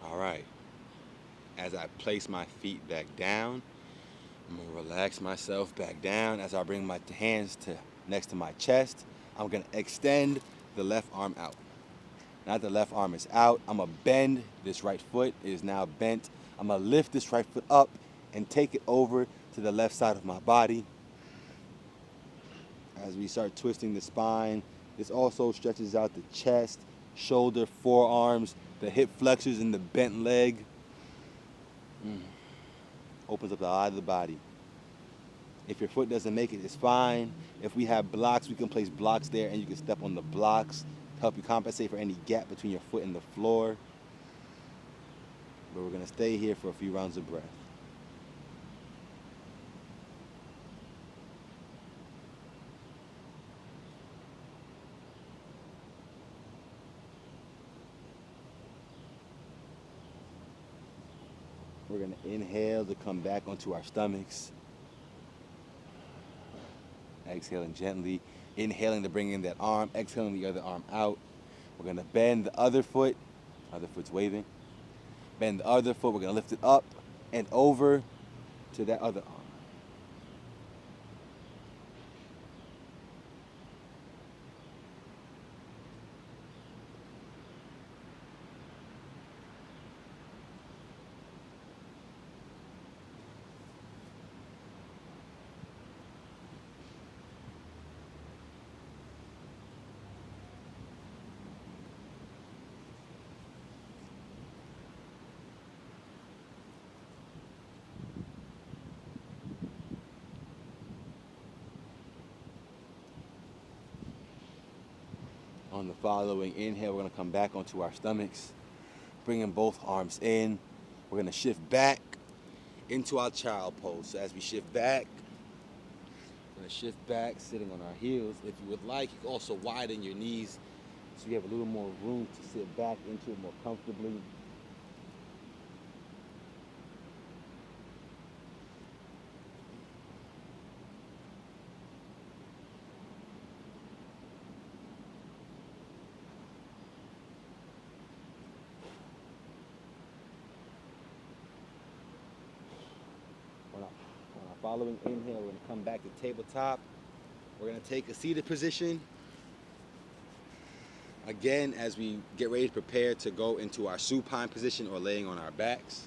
All right. As I place my feet back down, I'm going to relax myself back down. As I bring my hands to next to my chest, I'm going to extend the left arm out. Now that the left arm is out, I'm going to bend this right foot. It is now bent. I'm going to lift this right foot up and take it over to the left side of my body. As we start twisting the spine, this also stretches out the chest, shoulder, forearms, the hip flexors, and the bent leg. Opens up the eye of the body. If your foot doesn't make it, it's fine. If we have blocks, we can place blocks there and you can step on the blocks to help you compensate for any gap between your foot and the floor. But we're going to stay here for a few rounds of breath. We're going to inhale to come back onto our stomachs. Exhaling gently. Inhaling to bring in that arm. Exhaling the other arm out. We're going to bend the other foot. Other foot's waving. Bend the other foot. We're going to lift it up and over to that other arm. On the following inhale, we're going to come back onto our stomachs, bringing both arms in. We're going to shift back into our child pose. So as we shift back, we're going to shift back, sitting on our heels. If you would like, you can also widen your knees so you have a little more room to sit back into it more comfortably. On our following inhale, we're going to come back to tabletop. We're going to take a seated position. Again, as we get ready to prepare to go into our supine position or laying on our backs.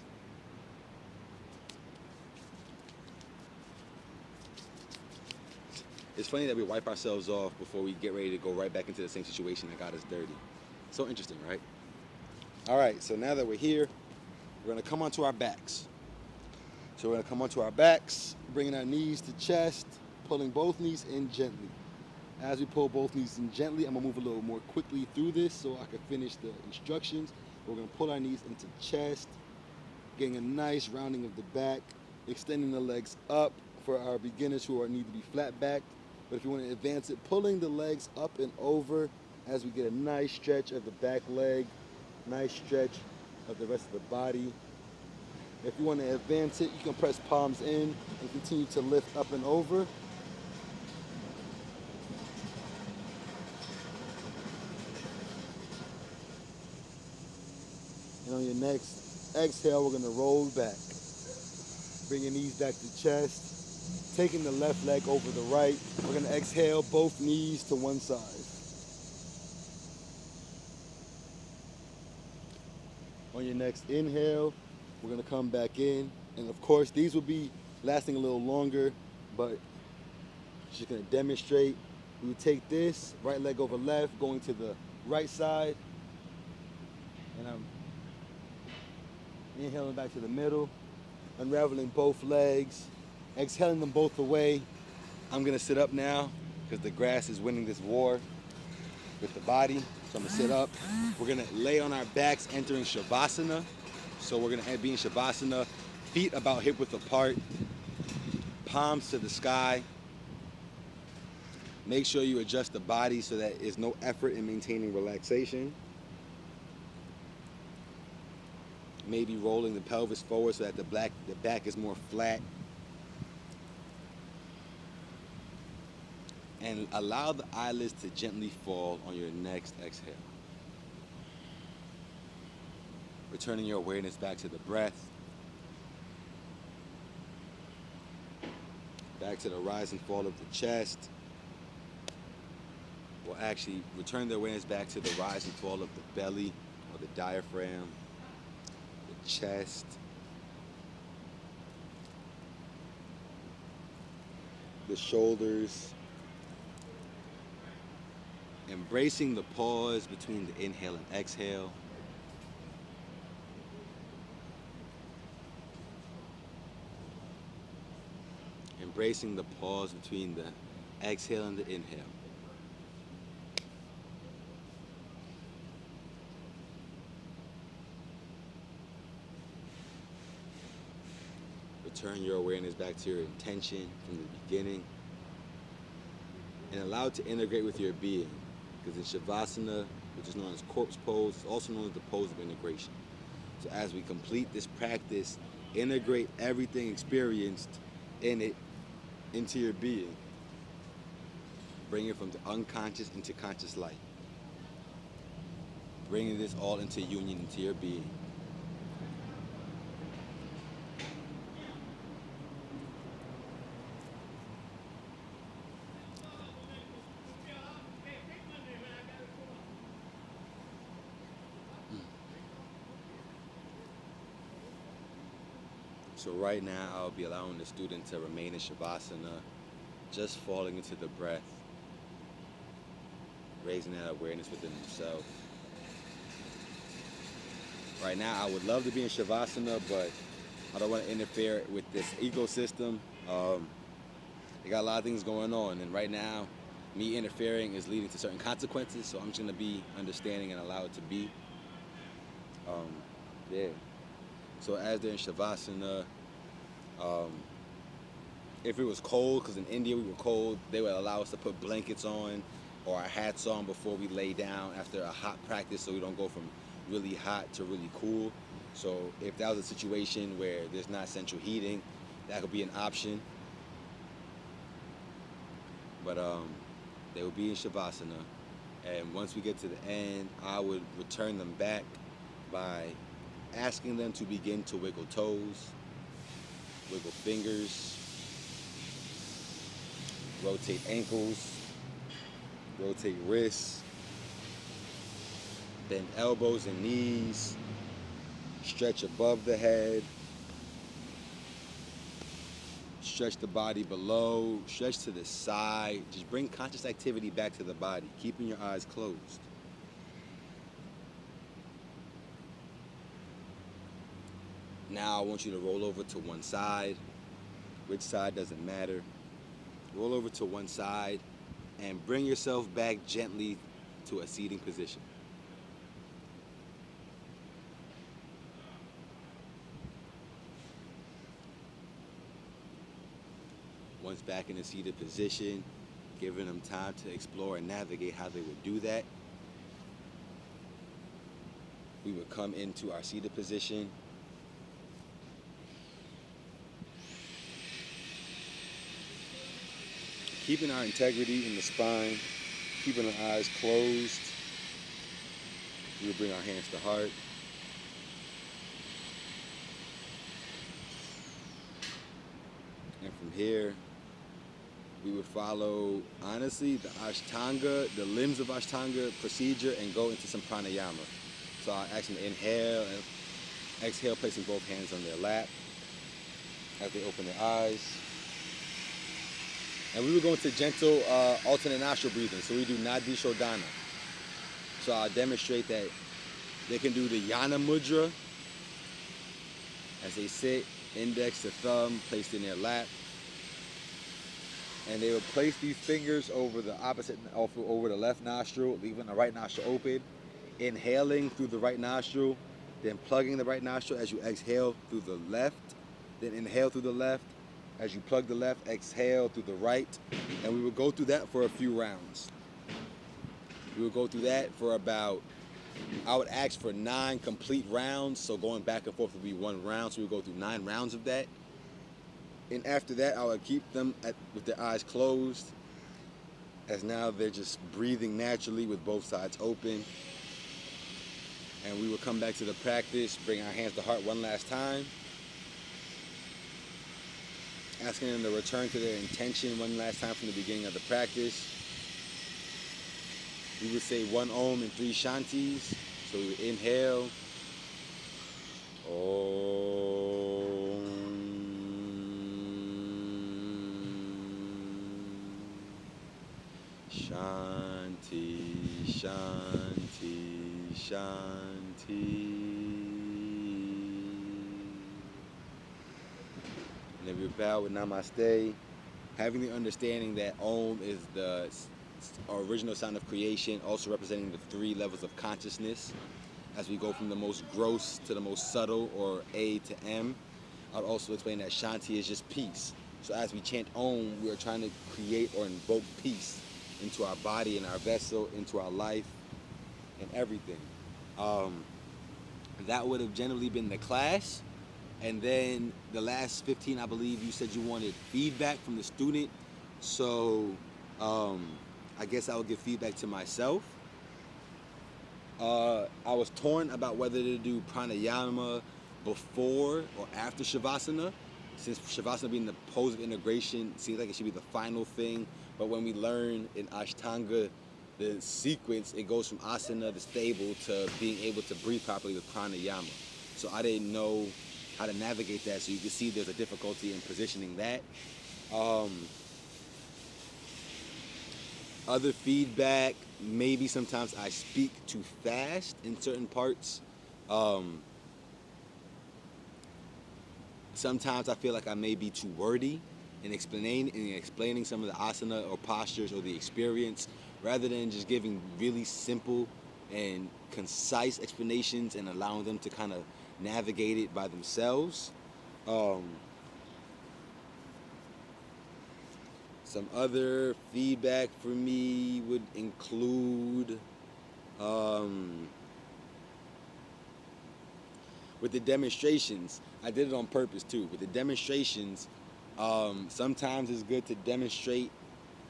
It's funny that we wipe ourselves off before we get ready to go right back into the same situation that got us dirty. So interesting, right? All right, so now that we're here, we're going to come onto our backs. So we're going to come onto our backs, bringing our knees to chest, pulling both knees in gently. As we pull both knees in gently, I'm going to move a little more quickly through this so I can finish the instructions. We're going to pull our knees into chest, getting a nice rounding of the back, extending the legs up for our beginners who need to be flat backed. But if you want to advance it, pulling the legs up and over as we get a nice stretch of the back leg, nice stretch of the rest of the body. If you want to advance it, you can press palms in and continue to lift up and over. And on your next exhale, we're going to roll back. Bring your knees back to chest. Taking the left leg over the right. We're going to exhale both knees to one side. On your next inhale, we're going to come back in. And of course, these will be lasting a little longer, but Just gonna demonstrate. We would take this, right leg over left, going to the right side, and I'm inhaling back to the middle, unraveling both legs, exhaling them both away. I'm gonna sit up now because the grass is winning this war with the body. So I'm gonna sit up. We're gonna lay on our backs, entering Shavasana. So we're gonna be in Shavasana, feet about hip width apart, palms to the sky. Make sure you adjust the body so that there's no effort in maintaining relaxation. Maybe rolling the pelvis forward so that the back is more flat. And allow the eyelids to gently fall on your next exhale. Returning your awareness back to the breath. Back to the rise and fall of the chest. We'll actually return the awareness back to the rise and fall of the belly or the diaphragm, the chest, the shoulders. Embracing the pause between the inhale and exhale. Embracing the pause between the exhale and the inhale. Return your awareness back to your intention from the beginning and allow it to integrate with your being. Because in Shavasana, which is known as corpse pose, it's also known as the pose of integration. So as we complete this practice, integrate everything experienced in it into your being. Bring it from the unconscious into conscious light. Bringing this all into union into your being. So right now, I'll be allowing the student to remain in Shavasana, just falling into the breath, raising that awareness within themselves. Right now, I would love to be in Shavasana, but I don't want to interfere with this ecosystem. They got a lot of things going on, and right now, me interfering is leading to certain consequences, so I'm just going to be understanding and allow it to be. Yeah. So as they're in Shavasana, if it was cold, because in India we were cold, they would allow us to put blankets on or our hats on before we lay down after a hot practice so we don't go from really hot to really cool. So if that was a situation where there's not central heating, that could be an option. But they would be in Shavasana. And once we get to the end, I would return them back by asking them to begin to wiggle toes, wiggle fingers, rotate ankles, rotate wrists, bend elbows and knees, stretch above the head, stretch the body below, stretch to the side. Just bring conscious activity back to the body, keeping your eyes closed. Now I want you to roll over to one side. Which side doesn't matter. Roll over to one side and bring yourself back gently to a seating position. Once back in a seated position, giving them time to explore and navigate how they would do that, we would come into our seated position. Keeping our integrity in the spine, keeping our eyes closed. We will bring our hands to heart. And from here, we would follow, honestly, the Ashtanga, the limbs of Ashtanga procedure and go into some pranayama. So I ask them to inhale and exhale, placing both hands on their lap as they open their eyes. And we would go into gentle alternate nostril breathing. So we do Nadi Shodhana. So I'll demonstrate that they can do the Yana Mudra as they sit, index to thumb placed in their lap. And they would place these fingers over the opposite, over the left nostril, leaving the right nostril open, inhaling through the right nostril, then plugging the right nostril as you exhale through the left, then inhale through the left. As you plug the left, exhale through the right. And we would go through that for a few rounds. We would go through that for about, I would ask for 9 complete rounds. So going back and forth would be 1 round. So we would go through 9 rounds of that. And after that, I would keep them with their eyes closed, as now they're just breathing naturally with both sides open. And we would come back to the practice, bring our hands to heart one last time, asking them to return to their intention one last time from the beginning of the practice. We would say 1 Om and 3 Shantis. So we would inhale, Om, Shanti, Shanti, Shanti. And then we bow with Namaste, having the understanding that Om is the original sound of creation, also representing the 3 levels of consciousness as we go from the most gross to the most subtle, or A to M. I'd also explain that Shanti is just peace. So as we chant Om, we are trying to create or invoke peace into our body and our vessel, into our life and everything. That would have generally been the class. And then the last 15, I believe you said you wanted feedback from the student. So I guess I would give feedback to myself. I was torn about whether to do pranayama before or after Shavasana, since Shavasana being the pose of integration seems like it should be the final thing. But when we learn in Ashtanga the sequence, it goes from asana, the stable, to being able to breathe properly with pranayama. So I didn't know how to navigate that, so you can see there's a difficulty in positioning that. Other feedback, maybe sometimes I speak too fast in certain parts. Sometimes I feel like I may be too wordy in explaining some of the asana or postures or the experience, rather than just giving really simple and concise explanations and allowing them to kind of navigate it by themselves. Some other feedback for me would include with the demonstrations. I did it on purpose too. With the demonstrations, sometimes it's good to demonstrate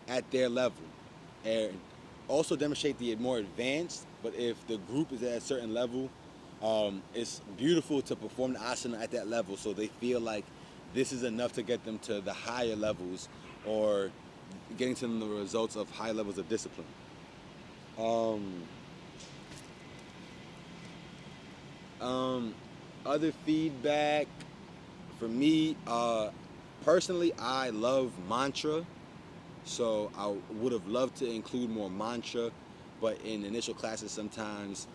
at their level and also demonstrate the more advanced. But if the group is at a certain level, it's beautiful to perform the asana at that level, so they feel like this is enough to get them to the higher levels, or getting to them the results of high levels of discipline. Other feedback for me, personally, I love mantra, so I would have loved to include more mantra, but in initial classes sometimes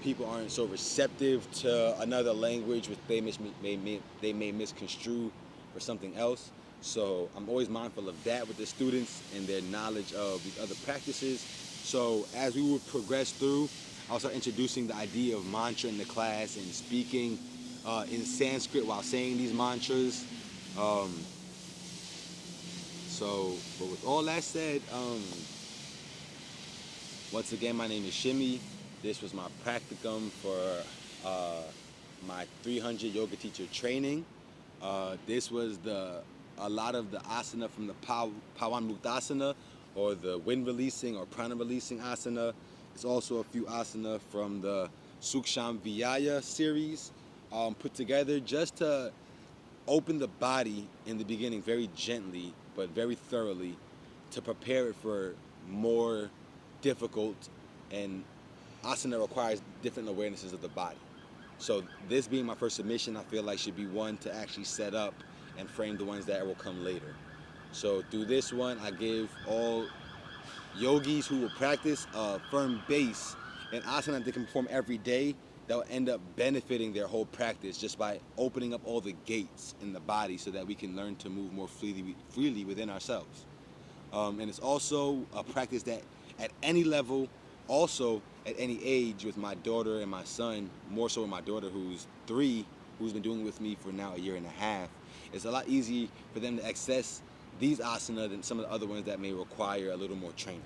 people aren't so receptive to another language, which they may misconstrue for something else. So I'm always mindful of that with the students and their knowledge of these other practices. So as we would progress through, I'll start introducing the idea of mantra in the class and speaking in Sanskrit while saying these mantras. But with all that said, once again, my name is Shimmy. This was my practicum for my 300 yoga teacher training. This was a lot of the asana from the Pawan Muktasana, or the wind releasing or prana releasing asana. It's also a few asana from the Suksham Vyaya series, put together just to open the body in the beginning very gently but very thoroughly, to prepare it for more difficult and asana requires different awarenesses of the body. So this being my first submission, I feel like should be one to actually set up and frame the ones that will come later. So through this one, I give all yogis who will practice a firm base and asana that they can perform every day that will end up benefiting their whole practice just by opening up all the gates in the body so that we can learn to move more freely within ourselves. And it's also a practice that at any level, also at any age, with my daughter and my son, more so with my daughter who's 3, who's been doing it with me for now a year and a half, it's a lot easier for them to access these asana than some of the other ones that may require a little more training.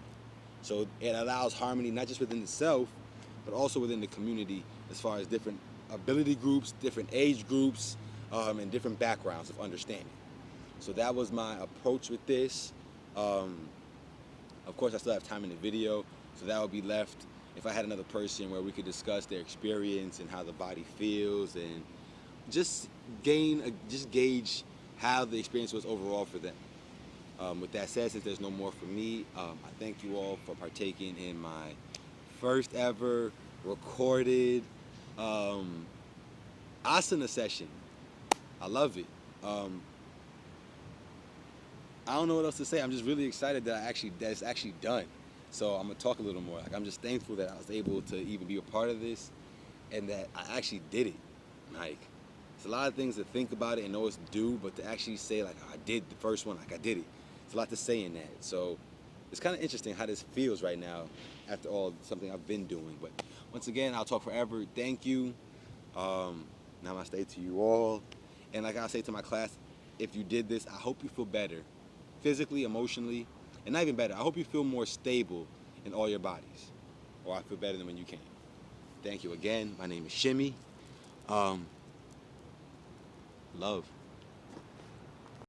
So it allows harmony not just within the self, but also within the community as far as different ability groups, different age groups, and different backgrounds of understanding. So that was my approach with this. Um, of course, I still have time in the video, so that would be left if I had another person where we could discuss their experience and how the body feels and just just gauge how the experience was overall for them. With that said, since there's no more for me, I thank you all for partaking in my first ever recorded um, asana session. I love it. Um, I don't know what else to say. I'm just really excited that it's actually done. So I'm gonna talk a little more. Like I'm just thankful that I was able to even be a part of this, and that I actually did it. Like it's a lot of things to think about it and know it's due, but to actually say like I did the first one, like I did it. It's a lot to say in that. So it's kind of interesting how this feels right now after all something I've been doing. But once again, I'll talk forever. Thank you. Namaste to you all. And like I say to my class, if you did this, I hope you feel better physically, emotionally, and not even better. I hope you feel more stable in all your bodies, or I feel better than when you came. Thank you again. My name is Shimmy. Um, love.